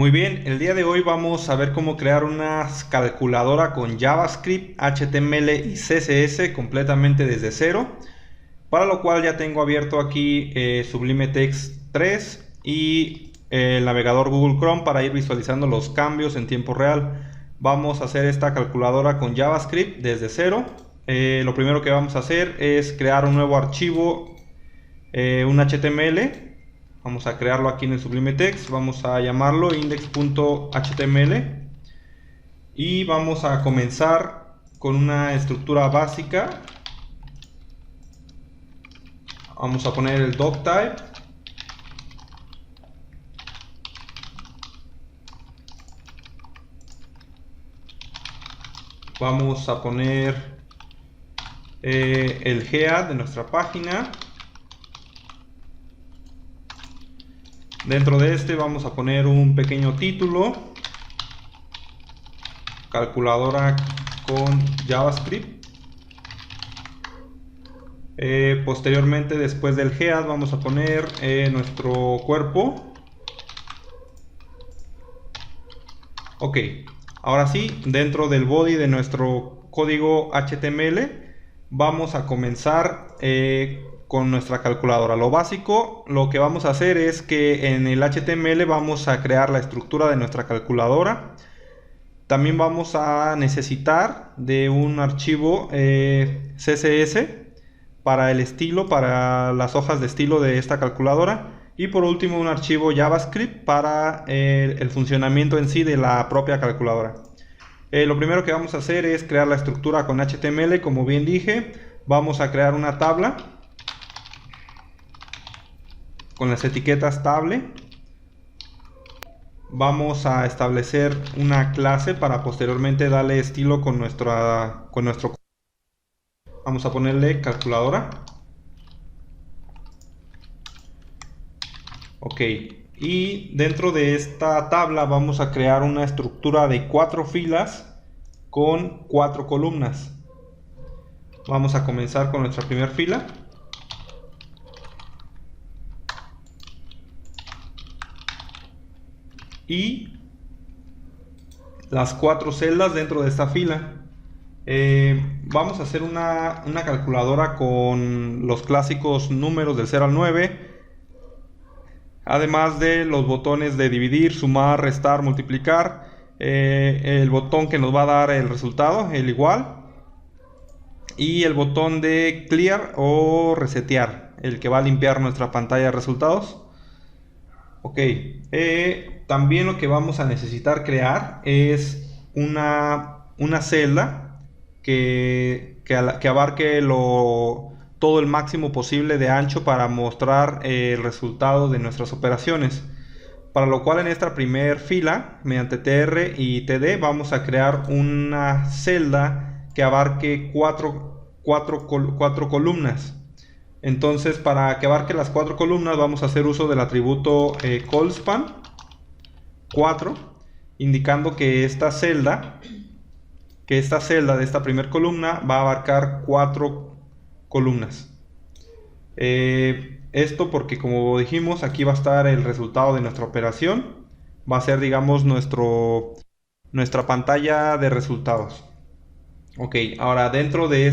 Muy bien, el día de hoy vamos a ver cómo crear una calculadora con JavaScript, HTML y CSS completamente desde cero, para lo cual ya tengo abierto aquí Sublime Text 3 y el navegador Google Chrome para ir visualizando los cambios en tiempo real. Vamos a hacer esta calculadora con JavaScript desde cero. Lo primero que vamos a hacer es crear un nuevo archivo, un HTML. Vamos a crearlo aquí en el Sublime Text, vamos a llamarlo index.html y vamos a comenzar con una estructura básica. Vamos a poner el doctype, vamos a poner el head de nuestra página. Dentro de este vamos a poner un pequeño título, calculadora con JavaScript. Posteriormente, después del head, vamos a poner nuestro cuerpo. Ok, ahora sí, dentro del body de nuestro código HTML vamos a comenzar con nuestra calculadora. Lo básico, lo que vamos a hacer es que en el HTML vamos a crear la estructura de nuestra calculadora. También vamos a necesitar de un archivo CSS para el estilo, para las hojas de estilo de esta calculadora. Y por último un archivo JavaScript para el funcionamiento en sí de la propia calculadora. Lo primero que vamos a hacer es crear la estructura con HTML. Como bien dije, vamos a crear una tabla con las etiquetas table. Vamos a establecer una clase para posteriormente darle estilo con nuestro. Vamos a ponerle calculadora. Ok, y dentro de esta tabla vamos a crear una estructura de 4 filas con 4 columnas. Vamos a comenzar con nuestra primera fila. Y las 4 celdas dentro de esta fila. Vamos a hacer una calculadora con los clásicos números del 0 al 9, además de los botones de dividir, sumar, restar, multiplicar, el botón que nos va a dar el resultado, el igual, y el botón de clear o resetear, el que va a limpiar nuestra pantalla de resultados. Ok, también lo que vamos a necesitar crear es una celda que abarque todo el máximo posible de ancho para mostrar el resultado de nuestras operaciones. Para lo cual en esta primera fila, mediante TR y TD, vamos a crear una celda que abarque cuatro columnas. Entonces, para que abarque las 4 columnas vamos a hacer uso del atributo callSpan 4, indicando que esta celda de esta primera columna va a abarcar 4 columnas. Esto porque, como dijimos, aquí va a estar el resultado de nuestra operación. Va a ser, digamos, nuestra pantalla de resultados. Ok, ahora dentro de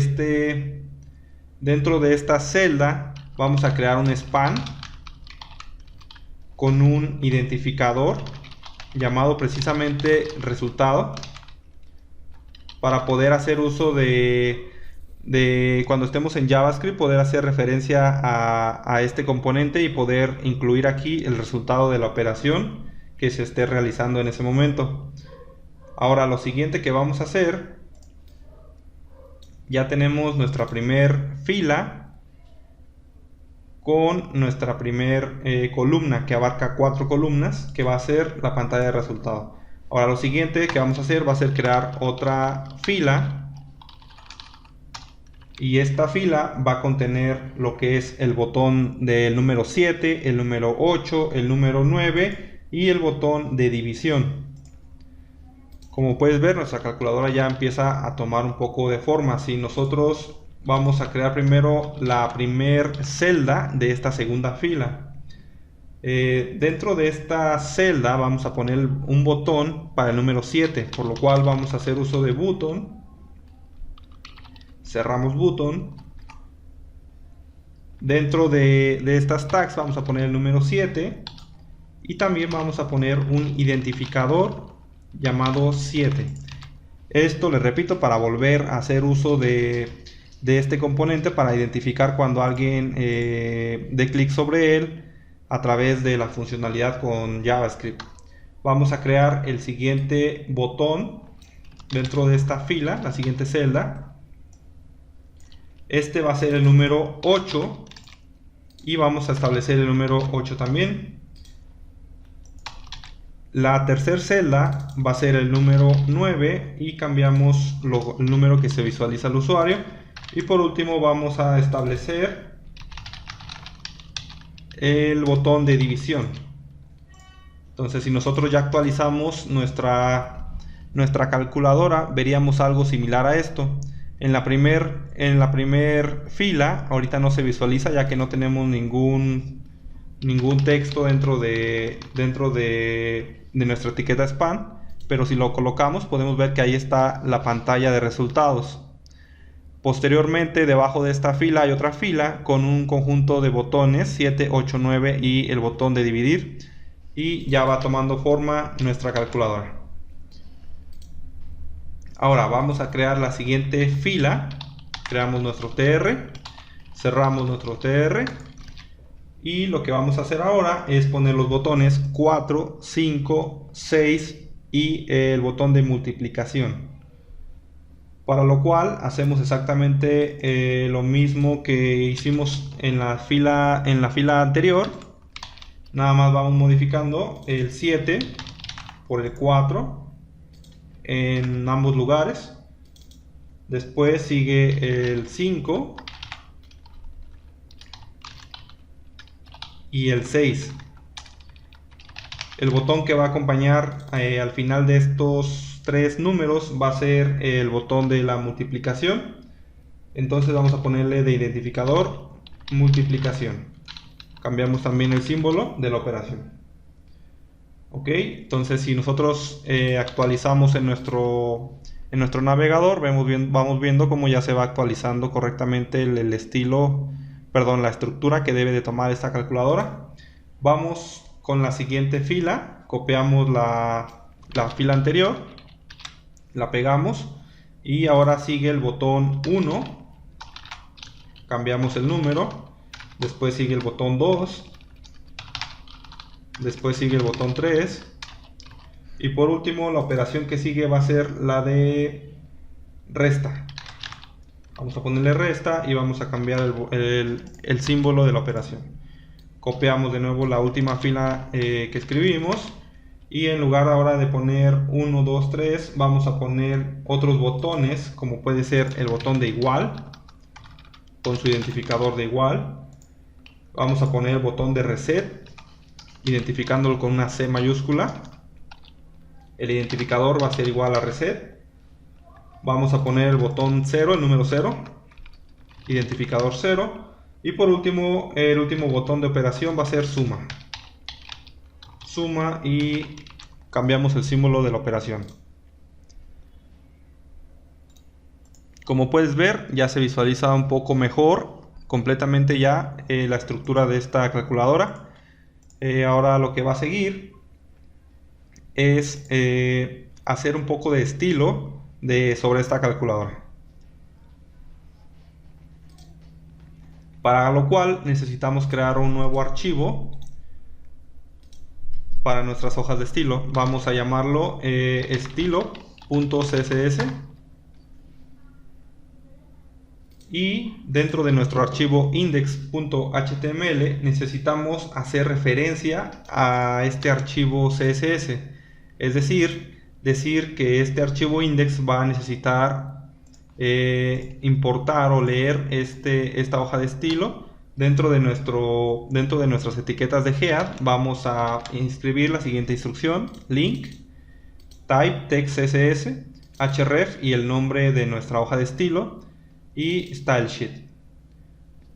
esta celda vamos a crear un span con un identificador llamado precisamente resultado, para poder hacer uso de cuando estemos en JavaScript, poder hacer referencia a este componente y poder incluir aquí el resultado de la operación que se esté realizando en ese momento. Ahora lo siguiente que vamos a hacer, ya tenemos nuestra primer fila con nuestra primer columna que abarca 4 columnas, que va a ser la pantalla de resultado. Ahora lo siguiente que vamos a hacer va a ser crear otra fila, y esta fila va a contener lo que es el botón del número 7, el número 8, el número 9 y el botón de división. Como puedes ver, nuestra calculadora ya empieza a tomar un poco de forma. Si nosotros vamos a crear primero la primer celda de esta segunda fila, Dentro de esta celda vamos a poner un botón para el número 7, por lo cual vamos a hacer uso de button. Cerramos button. Dentro de estas tags vamos a poner el número 7 y también vamos a poner un identificador llamado 7. Esto, les repito, para volver a hacer uso de este componente para identificar cuando alguien dé clic sobre él a través de la funcionalidad con JavaScript. Vamos a crear el siguiente botón dentro de esta fila, la siguiente celda. Este va a ser el número 8 y vamos a establecer el número 8 también. La tercera celda va a ser el número 9 y cambiamos el número que se visualiza al usuario. Y por último vamos a establecer el botón de división. Entonces, si nosotros ya actualizamos nuestra calculadora, veríamos algo similar a esto. En la primer fila ahorita no se visualiza, ya que no tenemos ningún texto dentro de nuestra etiqueta spam, pero si lo colocamos podemos ver que ahí está la pantalla de resultados. Posteriormente, debajo de esta fila hay otra fila con un conjunto de botones 7, 8, 9 y el botón de dividir, y ya va tomando forma nuestra calculadora. Ahora vamos a crear la siguiente fila. Creamos nuestro TR, cerramos nuestro TR y lo que vamos a hacer ahora es poner los botones 4, 5, 6 y el botón de multiplicación. Para lo cual hacemos exactamente lo mismo que hicimos en la fila anterior. Nada más vamos modificando el 7 por el 4 en ambos lugares. Después sigue el 5 y el 6. El botón que va a acompañar al final de estos tres números va a ser el botón de la multiplicación. Entonces vamos a ponerle de identificador multiplicación. Cambiamos también el símbolo de la operación. Ok, entonces si nosotros actualizamos en nuestro navegador, vamos viendo cómo ya se va actualizando correctamente el estilo, perdón, la estructura que debe de tomar esta calculadora. Vamos con la siguiente fila, copiamos la fila anterior, la pegamos y ahora sigue el botón 1, cambiamos el número, después sigue el botón 2, después sigue el botón 3 y por último la operación que sigue va a ser la de resta. Vamos a ponerle resta y vamos a cambiar el símbolo de la operación. Copiamos de nuevo la última fila que escribimos y en lugar ahora de poner 1, 2, 3 vamos a poner otros botones, como puede ser el botón de igual con su identificador de igual. Vamos a poner el botón de reset identificándolo con una C mayúscula. El identificador va a ser igual a reset. Vamos a poner el botón 0, el número 0, identificador 0. Y por último, el último botón de operación va a ser suma. Suma y cambiamos el símbolo de la operación. Como puedes ver, ya se visualiza un poco mejor completamente ya la estructura de esta calculadora. Ahora lo que va a seguir es hacer un poco de estilo sobre esta calculadora. Para lo cual necesitamos crear un nuevo archivo para nuestras hojas de estilo. Vamos a llamarlo estilo.css y dentro de nuestro archivo index.html necesitamos hacer referencia a este archivo CSS, es decir que este archivo index va a necesitar importar o leer esta hoja de estilo. Dentro de nuestras etiquetas de head vamos a inscribir la siguiente instrucción: link, type text css, href y el nombre de nuestra hoja de estilo y style sheet.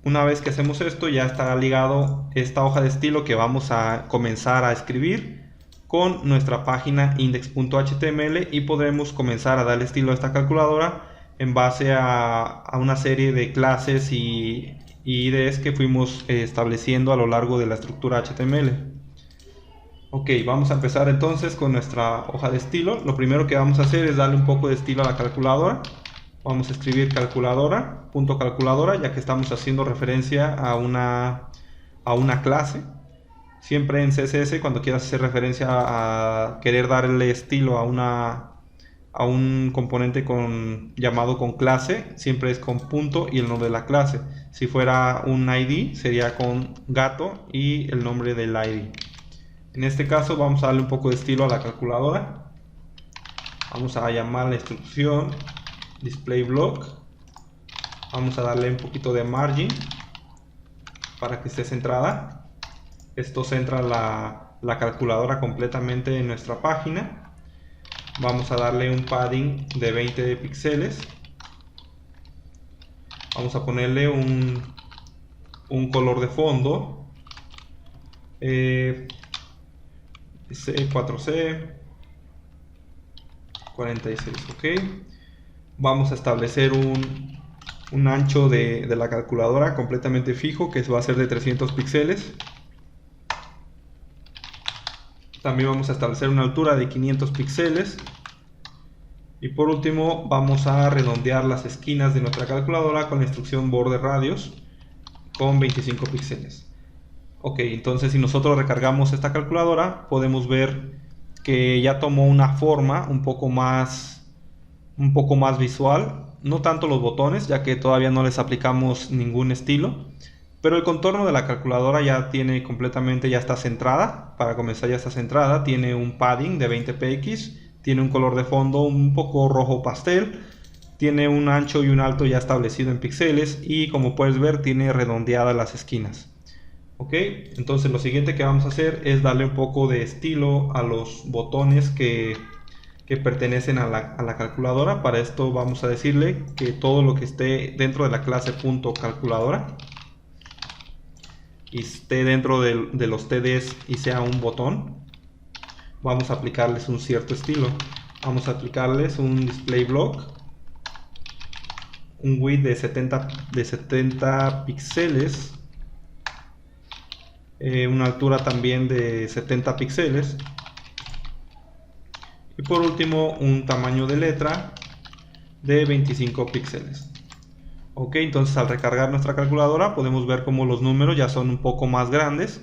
Una vez que hacemos esto, ya estará ligado esta hoja de estilo que vamos a comenzar a escribir con nuestra página index.html, y podremos comenzar a darle estilo a esta calculadora en base a una serie de clases y IDs que fuimos estableciendo a lo largo de la estructura HTML. Ok, vamos a empezar entonces con nuestra hoja de estilo. Lo primero que vamos a hacer es darle un poco de estilo a la calculadora. Vamos a escribir calculadora, punto calculadora, ya que estamos haciendo referencia a una clase. Siempre en CSS, cuando quieras hacer referencia a querer darle estilo a un componente llamado con clase, siempre es con punto y el nombre de la clase. Si fuera un ID, sería con gato y el nombre del ID. En este caso vamos a darle un poco de estilo a la calculadora. Vamos a llamar la instrucción display block. Vamos a darle un poquito de margin para que esté centrada. Esto centra la calculadora completamente en nuestra página. Vamos a darle un padding de 20 píxeles. Vamos a ponerle un color de fondo. C4C 46, ok. Vamos a establecer un ancho de la calculadora completamente fijo, que va a ser de 300 píxeles. También vamos a establecer una altura de 500 píxeles. Y por último vamos a redondear las esquinas de nuestra calculadora con la instrucción border radius con 25 píxeles. Ok, entonces si nosotros recargamos esta calculadora, podemos ver que ya tomó una forma un poco más visual. No tanto los botones, ya que todavía no les aplicamos ningún estilo, pero el contorno de la calculadora ya tiene completamente, ya está centrada. Para comenzar, ya está centrada. Tiene un padding de 20 px, tiene un color de fondo un poco rojo pastel, tiene un ancho y un alto ya establecido en píxeles, y como puedes ver tiene redondeadas las esquinas. Ok, entonces lo siguiente que vamos a hacer es darle un poco de estilo a los botones que pertenecen a la calculadora. Para esto vamos a decirle que todo lo que esté dentro de la clase .calculadora y esté dentro de los TDs y sea un botón, vamos a aplicarles un cierto estilo. Vamos a aplicarles un display block, un width de 70 píxeles, una altura también de 70 píxeles, y por último un tamaño de letra de 25 píxeles. Ok, entonces al recargar nuestra calculadora podemos ver cómo los números ya son un poco más grandes.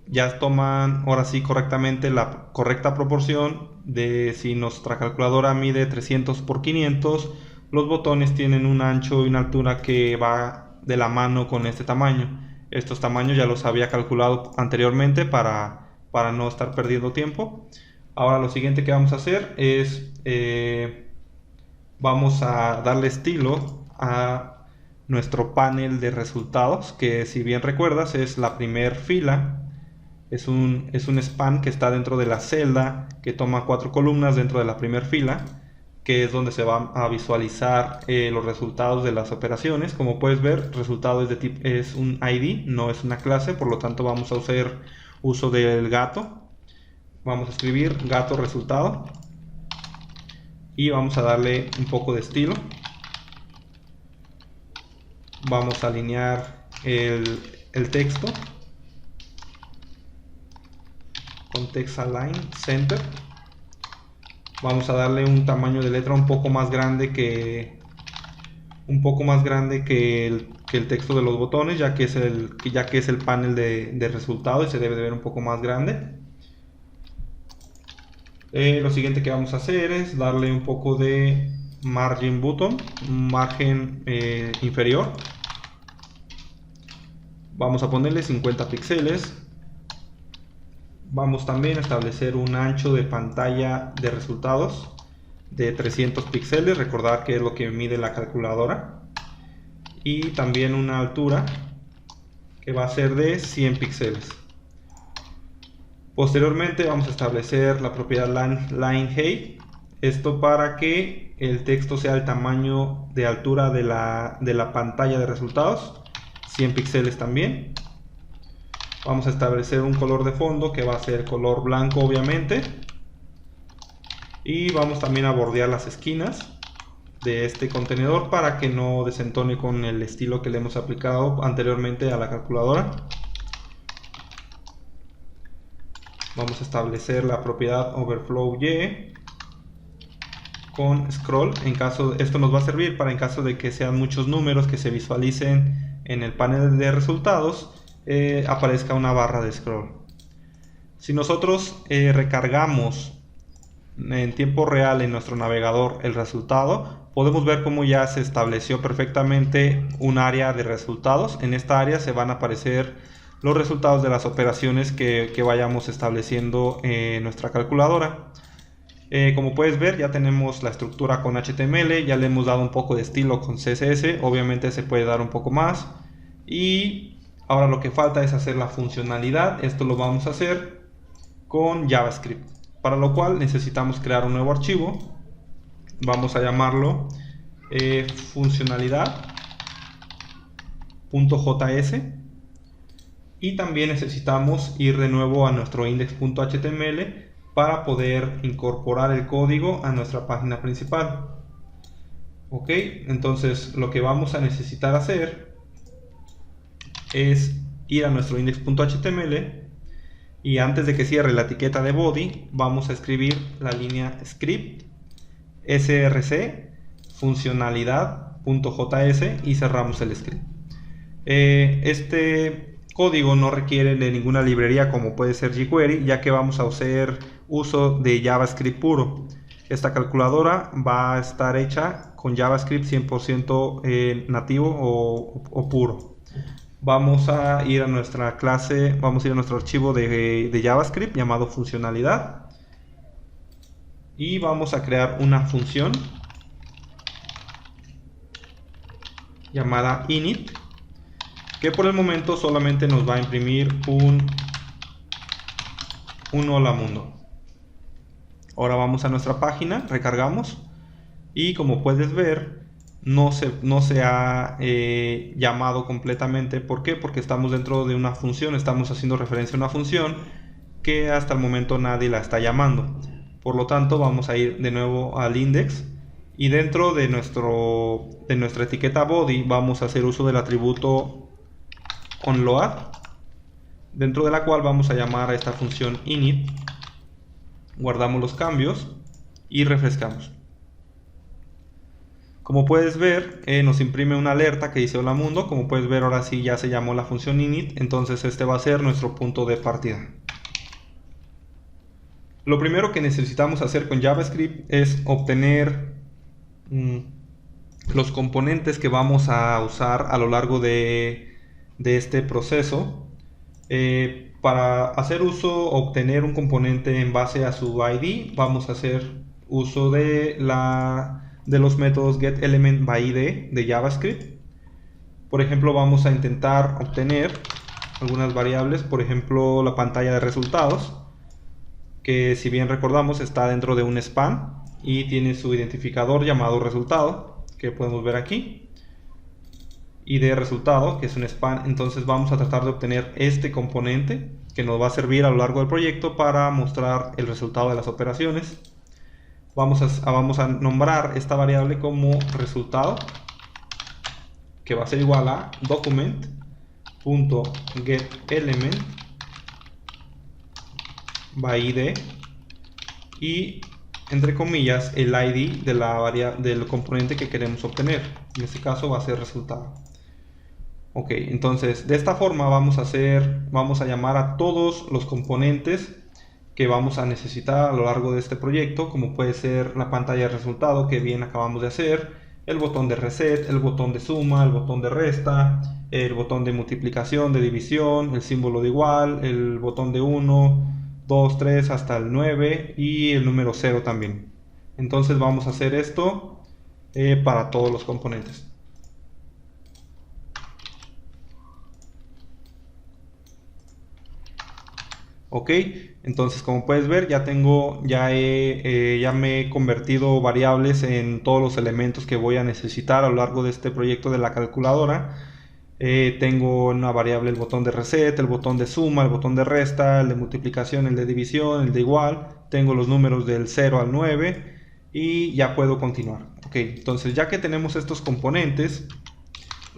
Ya toman ahora sí correctamente la correcta proporción de si nuestra calculadora mide 300 por 500, los botones tienen un ancho y una altura que va de la mano con este tamaño. Estos tamaños ya los había calculado anteriormente para no estar perdiendo tiempo. Ahora lo siguiente que vamos a hacer es vamos a darle estilo a nuestro panel de resultados, que si bien recuerdas es la primera fila. Es un span que está dentro de la celda, que toma 4 columnas dentro de la primera fila, que es donde se van a visualizar los resultados de las operaciones. Como puedes ver, resultado es un ID, no es una clase, por lo tanto vamos a hacer uso del gato. Vamos a escribir gato resultado y vamos a darle un poco de estilo. Vamos a alinear el texto con text align center. Vamos a darle un tamaño de letra un poco más grande que el texto de los botones, ya que es el panel de resultados y se debe de ver un poco más grande. Lo siguiente que vamos a hacer es darle un poco de margin button, un margen inferior. Vamos a ponerle 50 píxeles. Vamos también a establecer un ancho de pantalla de resultados de 300 píxeles, recordar que es lo que mide la calculadora, y también una altura que va a ser de 100 píxeles. Posteriormente vamos a establecer la propiedad line height, esto para que que el texto sea el tamaño de altura de la pantalla de resultados, 100 píxeles también. Vamos a establecer un color de fondo que va a ser color blanco, obviamente. Y vamos también a bordear las esquinas de este contenedor para que no desentone con el estilo que le hemos aplicado anteriormente a la calculadora. Vamos a establecer la propiedad overflow y con scroll. Esto nos va a servir para en caso de que sean muchos números que se visualicen en el panel de resultados, aparezca una barra de scroll. Si nosotros recargamos en tiempo real en nuestro navegador el resultado, podemos ver cómo ya se estableció perfectamente un área de resultados. En esta área se van a aparecer los resultados de las operaciones que vayamos estableciendo en nuestra calculadora. Como puedes ver, ya tenemos la estructura con HTML, ya le hemos dado un poco de estilo con CSS, obviamente se puede dar un poco más. Y ahora lo que falta es hacer la funcionalidad. Esto lo vamos a hacer con JavaScript, para lo cual necesitamos crear un nuevo archivo. Vamos a llamarlo funcionalidad.js, y también necesitamos ir de nuevo a nuestro index.html para poder incorporar el código a nuestra página principal. Ok, entonces lo que vamos a necesitar hacer es ir a nuestro index.html, y antes de que cierre la etiqueta de body vamos a escribir la línea script src funcionalidad.js y cerramos el script. Este código no requiere de ninguna librería como puede ser jQuery, ya que vamos a hacer uso de JavaScript puro. Esta calculadora va a estar hecha con JavaScript 100% nativo o puro. Vamos a ir a nuestra clase, vamos a ir a nuestro archivo de JavaScript llamado funcionalidad, y vamos a crear una función llamada init, que por el momento solamente nos va a imprimir un hola mundo. Ahora vamos a nuestra página, recargamos, y como puedes ver no se ha llamado completamente. ¿Por qué? Porque estamos dentro de una función, estamos haciendo referencia a una función que hasta el momento nadie la está llamando. Por lo tanto vamos a ir de nuevo al index, y dentro de nuestra etiqueta body vamos a hacer uso del atributo onload, dentro de la cual vamos a llamar a esta función init. Guardamos los cambios y refrescamos. Como puedes ver, nos imprime una alerta que dice hola mundo. Como puedes ver, ahora sí ya se llamó la función init, entonces este va a ser nuestro punto de partida. Lo primero que necesitamos hacer con JavaScript es obtener los componentes que vamos a usar a lo largo de este proceso. Para hacer uso, obtener un componente en base a su ID, vamos a hacer uso de los métodos getElementById de JavaScript. Por ejemplo, vamos a intentar obtener algunas variables, por ejemplo la pantalla de resultados, que si bien recordamos está dentro de un span y tiene su identificador llamado resultado, que podemos ver aquí, y de resultado, que es un span. Entonces vamos a tratar de obtener este componente que nos va a servir a lo largo del proyecto para mostrar el resultado de las operaciones. Vamos a nombrar esta variable como resultado, que va a ser igual a document.getElementById y entre comillas el ID del componente que queremos obtener. En este caso va a ser resultado. Ok, entonces de esta forma vamos a llamar a todos los componentes que vamos a necesitar a lo largo de este proyecto, como puede ser la pantalla de resultado que bien acabamos de hacer, el botón de reset, el botón de suma, el botón de resta, el botón de multiplicación, de división, el símbolo de igual, el botón de 1, 2, 3 hasta el 9 y el número 0 también. Entonces vamos a hacer esto para todos los componentes. Ok, entonces como puedes ver ya me he convertido variables en todos los elementos que voy a necesitar a lo largo de este proyecto de la calculadora. Tengo una variable el botón de reset, el botón de suma, el botón de resta, el de multiplicación, el de división, el de igual. Tengo los números del 0 al 9 y ya puedo continuar. Ok, entonces ya que tenemos estos componentes,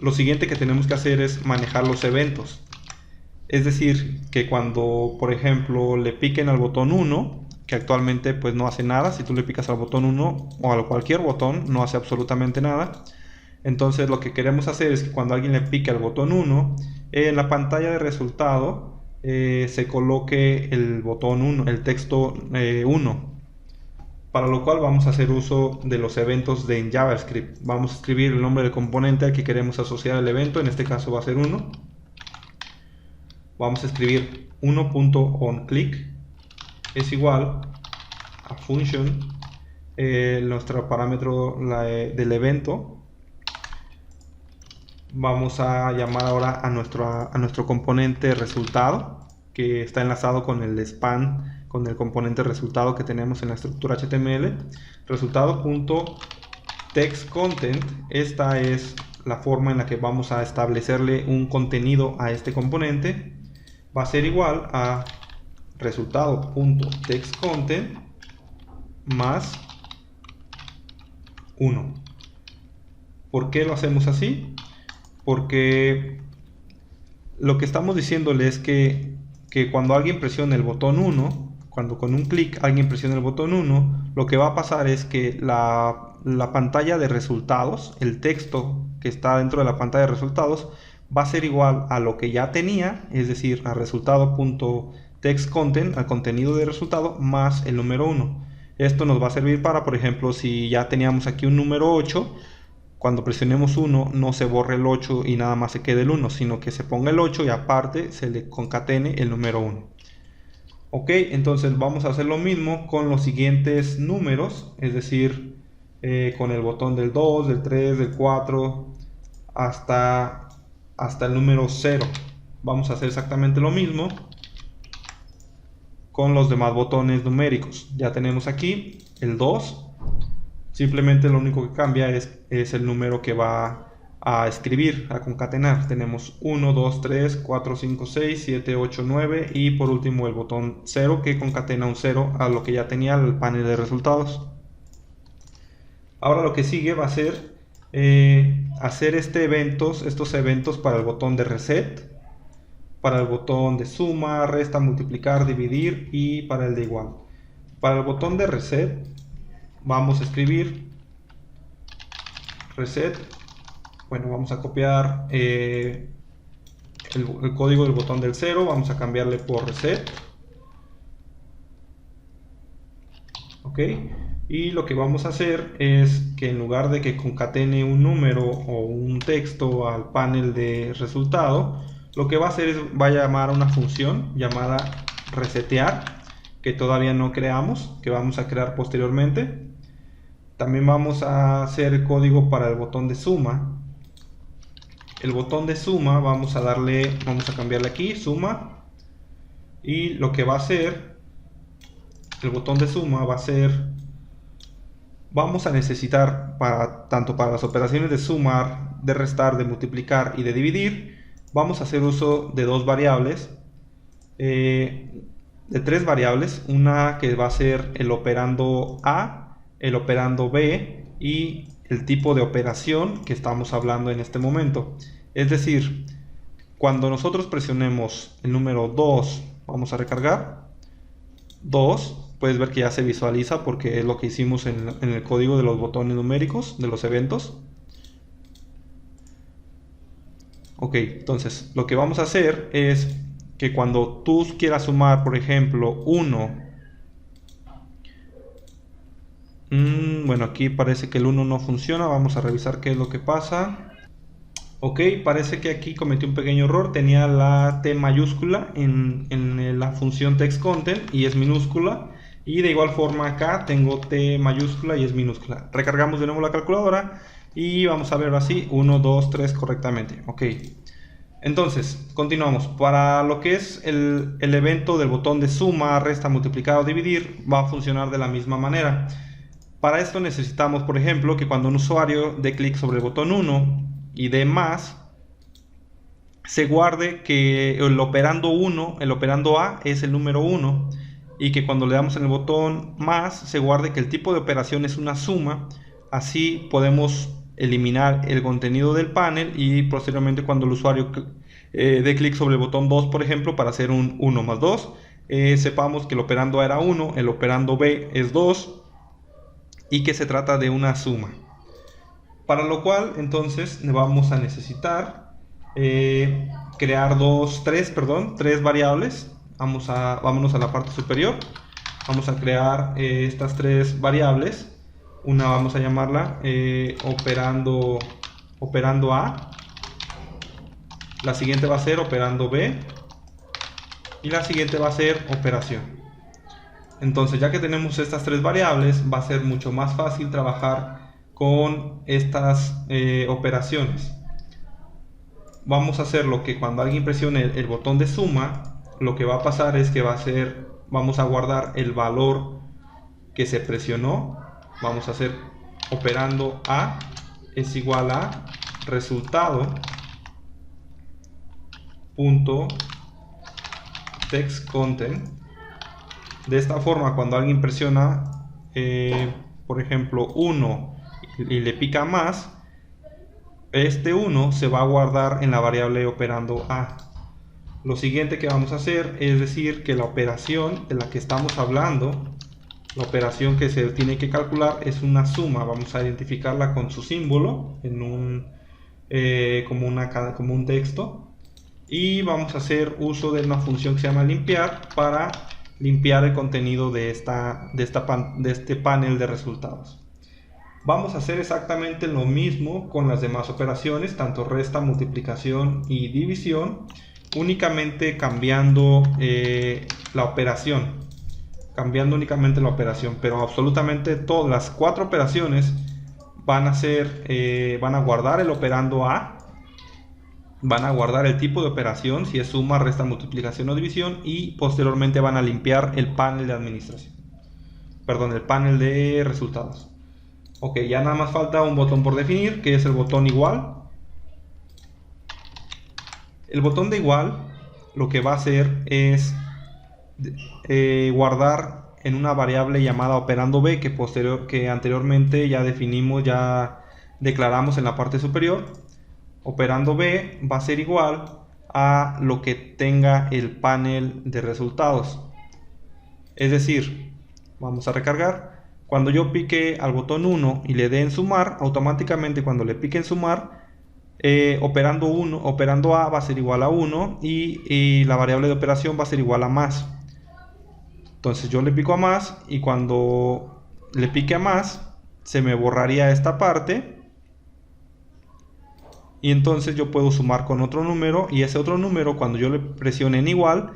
lo siguiente que tenemos que hacer es manejar los eventos. Es decir, que cuando, por ejemplo, le piquen al botón 1, que actualmente pues no hace nada, si tú le picas al botón 1 o a cualquier botón, no hace absolutamente nada. Entonces lo que queremos hacer es que cuando alguien le pique al botón 1, en la pantalla de resultado se coloque el botón 1, el texto 1. Para lo cual vamos a hacer uso de los eventos de JavaScript. Vamos a escribir el nombre del componente al que queremos asociar el evento, en este caso va a ser 1. Vamos a escribir 1.onClick es igual a function, nuestro parámetro del evento. Vamos a llamar ahora a nuestro componente resultado, que está enlazado con el span, con el componente resultado que tenemos en la estructura HTML. Resultado.textContent, esta es la forma en la que vamos a establecerle un contenido a este componente. Va a ser igual a resultado.textContent más 1. ¿Por qué lo hacemos así? Porque lo que estamos diciéndole es que cuando alguien presione el botón 1, cuando con un clic alguien presione el botón 1, lo que va a pasar es que la pantalla de resultados, el texto que está dentro de la pantalla de resultados, va a ser igual a lo que ya tenía, es decir, a resultado.textContent, al contenido de resultado, más el número 1. Esto nos va a servir para, por ejemplo, si ya teníamos aquí un número 8, cuando presionemos 1 no se borre el 8 y nada más se quede el 1, sino que se ponga el 8 y aparte se le concatene el número 1. Ok, entonces vamos a hacer lo mismo con los siguientes números, es decir, con el botón del 2, del 3, del 4, hasta el número 0. Vamos a hacer exactamente lo mismo con los demás botones numéricos. Ya tenemos aquí el 2. Simplemente lo único que cambia es el número que va a escribir, a concatenar. Tenemos 1, 2, 3, 4, 5, 6, 7, 8, 9 y por último el botón 0 que concatena un 0 a lo que ya tenía el panel de resultados. Ahora lo que sigue va a ser hacer estos eventos para el botón de reset, para el botón de suma, resta, multiplicar, dividir y para el de igual. Para el botón de reset vamos a escribir reset. Bueno, vamos a copiar el código del botón del 0, vamos a cambiarle por reset. Ok. Y lo que vamos a hacer es que en lugar de que concatene un número o un texto al panel de resultado, lo que va a hacer es va a llamar a una función llamada resetear, que todavía no creamos, que vamos a crear posteriormente. También vamos a hacer el código para el botón de suma. El botón de suma vamos a cambiarle aquí suma, y lo que va a hacer el botón de suma va a ser, vamos a necesitar tanto para las operaciones de sumar, de restar, de multiplicar y de dividir, vamos a hacer uso de dos variables, de tres variables, una que va a ser el operando A, el operando B y el tipo de operación que estamos hablando en este momento. Es decir, cuando nosotros presionemos el número 2, vamos a recargar 2, puedes ver que ya se visualiza porque es lo que hicimos en el código de los botones numéricos de los eventos. Ok, entonces lo que vamos a hacer es que cuando tú quieras sumar, por ejemplo, 1, bueno, aquí parece que el 1 no funciona, vamos a revisar qué es lo que pasa. Ok, parece que aquí cometí un pequeño error, tenía la T mayúscula en la función textContent y es minúscula, y de igual forma acá tengo T mayúscula y es minúscula. Recargamos de nuevo la calculadora y vamos a ver así 1, 2, 3 correctamente. Ok, Entonces, continuamos. Para lo que es el evento del botón de suma, resta, multiplicar o dividir, va a funcionar de la misma manera. Para esto necesitamos, por ejemplo, que cuando un usuario dé clic sobre el botón 1 y dé más, se guarde que el operando 1, el operando A es el número 1, y que cuando le damos en el botón más, se guarde que el tipo de operación es una suma. Así podemos eliminar el contenido del panel y posteriormente cuando el usuario dé clic sobre el botón 2, por ejemplo, para hacer un 1 más 2, sepamos que el operando A era 1, el operando B es 2 y que se trata de una suma. Para lo cual entonces vamos a necesitar crear tres variables. Vámonos a la parte superior. Vamos a crear estas tres variables. Una vamos a llamarla operando A. La siguiente va a ser operando B. Y la siguiente va a ser operación. Entonces, ya que tenemos estas tres variables, va a ser mucho más fácil trabajar con estas operaciones. Vamos a hacer lo que cuando alguien presione el botón de suma, lo que va a pasar es que vamos a guardar el valor que se presionó. Vamos a hacer operando A es igual a resultado punto text content. De esta forma, cuando alguien presiona por ejemplo 1 y le pica más, este 1 se va a guardar en la variable operando A. Lo siguiente que vamos a hacer es decir que la operación de la que estamos hablando, la operación que se tiene que calcular, es una suma. Vamos a identificarla con su símbolo en como un texto, y vamos a hacer uso de una función que se llama limpiar para limpiar el contenido de este panel de resultados. Vamos a hacer exactamente lo mismo con las demás operaciones, tanto resta, multiplicación y división, únicamente cambiando la operación. Pero absolutamente todas las cuatro operaciones van a guardar el operando A, van a guardar el tipo de operación, si es suma, resta, multiplicación o división, y posteriormente van a limpiar el panel de administración. Perdón, el panel de resultados. Ok, ya nada más falta un botón por definir, que es el botón igual. El botón de igual lo que va a hacer es guardar en una variable llamada operando B, que anteriormente ya definimos, ya declaramos en la parte superior. Operando B va a ser igual a lo que tenga el panel de resultados. Es decir, vamos a recargar. Cuando yo pique al botón 1 y le dé en sumar, automáticamente cuando le pique en sumar, operando A va a ser igual a 1 y la variable de operación va a ser igual a más. Entonces yo le pico a más y cuando le pique a más se me borraría esta parte, y entonces yo puedo sumar con otro número, y ese otro número, cuando yo le presione en igual,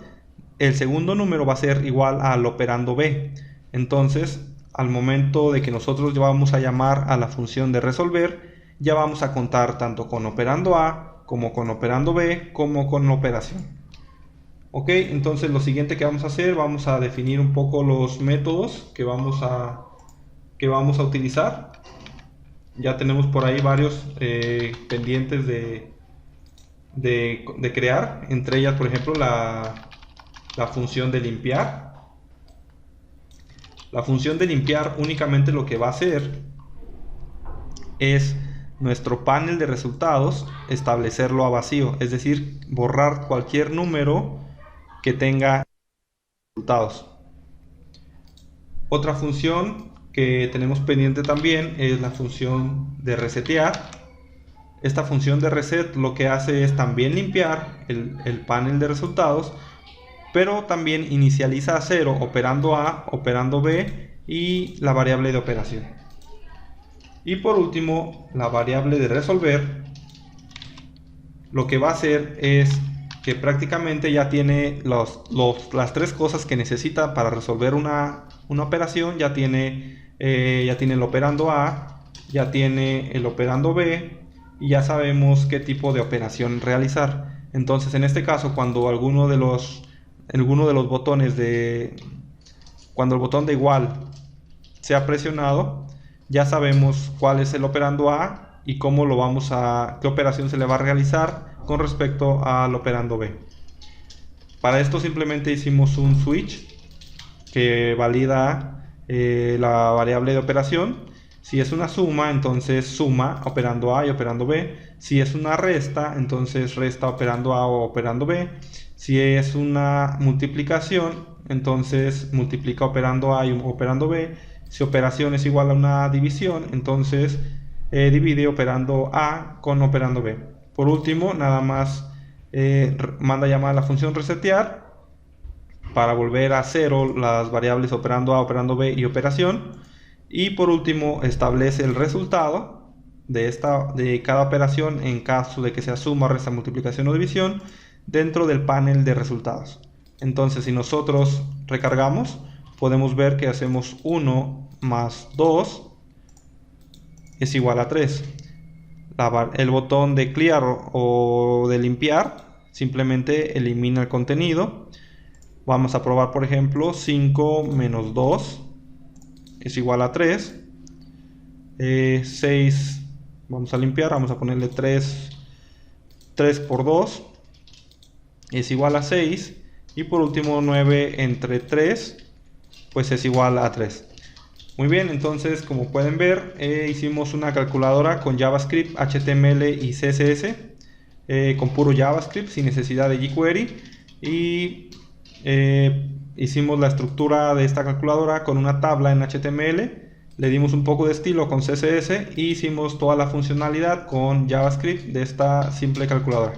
el segundo número va a ser igual al operando B. Entonces al momento de que nosotros vamos a llamar a la función de resolver, ya vamos a contar tanto con operando A como con operando B como con operación. Ok, entonces lo siguiente que vamos a hacer, vamos a definir un poco los métodos que vamos a utilizar. Ya tenemos por ahí varios pendientes de crear, entre ellas por ejemplo la función de limpiar. La función de limpiar únicamente lo que va a hacer es nuestro panel de resultados, establecerlo a vacío, es decir, borrar cualquier número que tenga resultados. Otra función que tenemos pendiente también es la función de resetear. Esta función de reset lo que hace es también limpiar el panel de resultados, pero también inicializa a 0 operando A, operando B y la variable de operación. Y por último, la variable de resolver lo que va a hacer es que prácticamente ya tiene las tres cosas que necesita para resolver una operación. Ya tiene el operando A, ya tiene el operando B, y ya sabemos qué tipo de operación realizar. Entonces, en este caso, cuando alguno de los botones cuando el botón de igual sea presionado, ya sabemos cuál es el operando A y cómo qué operación se le va a realizar con respecto al operando B. Para esto simplemente hicimos un switch que valida la variable de operación. Si es una suma, entonces suma operando A y operando B. Si es una resta, entonces resta operando A o operando B. Si es una multiplicación, entonces multiplica operando A y operando B. Si operación es igual a una división, entonces divide operando A con operando B. Por último, nada más manda llamar a la función resetear para volver a cero las variables operando A, operando B y operación. Y por último, establece el resultado de cada operación en caso de que sea suma, resta, multiplicación o división dentro del panel de resultados. Entonces, si nosotros recargamos, podemos ver que hacemos 1 más 2 es igual a 3. El botón de clear o de limpiar simplemente elimina el contenido. Vamos a probar, por ejemplo, 5 menos 2 es igual a 3. 6, vamos a limpiar, vamos a ponerle 3 por 2 es igual a 6. Y por último, 9 entre 3 pues es igual a 3. Muy bien, entonces como pueden ver, hicimos una calculadora con JavaScript, HTML y CSS, con puro JavaScript sin necesidad de jQuery, y hicimos la estructura de esta calculadora con una tabla en HTML, le dimos un poco de estilo con CSS y hicimos toda la funcionalidad con JavaScript de esta simple calculadora.